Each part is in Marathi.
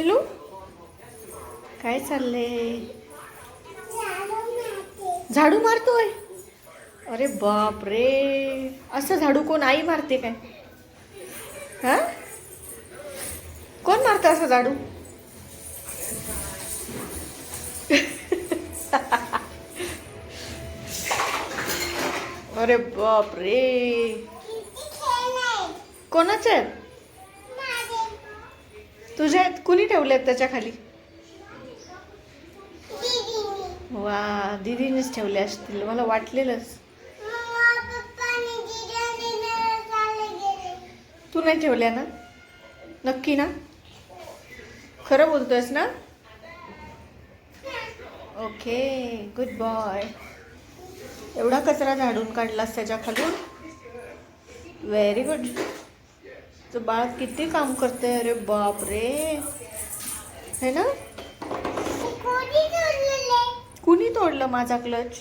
पिलू काय चाललंय? झाडू मारतोय? अरे बाप रे, असं झाडू कोण आई मारते काय? हा, कोण मारतं असं झाडू? अरे बाप रे, कोणाचे आहेत? तुझ्या आहेत? कुणी ठेवलेत त्याच्या खाली? वा, दीदीनेच ठेवले असतील, मला वाटलेलंच. तू नाही ठेवल्या ना? नक्की ना? खरं बोलतोयस ना? Okay, good boy. एवढा कचरा झाडून काढलास त्याच्या खालून? Very good. तुझं बाळ किती काम करते. अरे बाप रे, है ना? कुणी तोडलं माझा क्लच?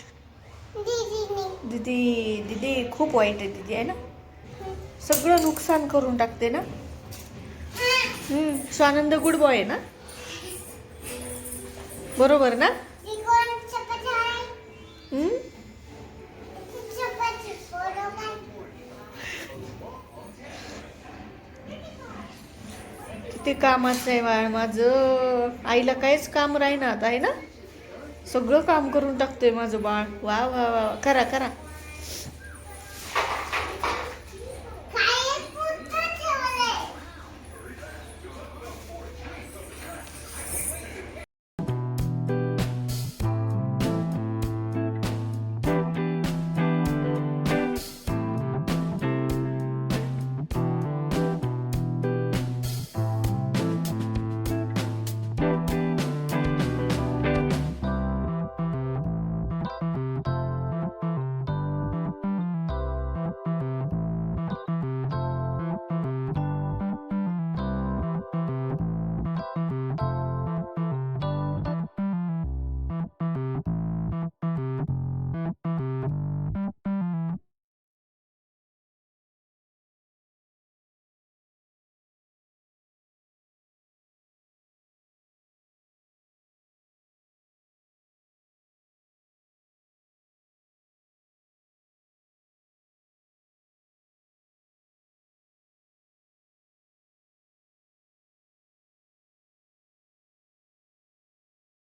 दीदी. दीदी खूप वाईट आहे दीदी, आहे ना? सगळं नुकसान करून टाकते ना. स्वानंद गुड बॉय आहे ना? बरोबर ना? किती कामाचं आहे बाळ माझं. आईला काहीच काम राहीना, आहे ना? सगळं काम करून टाकते माझं बाळ. वा वा वा, करा करा.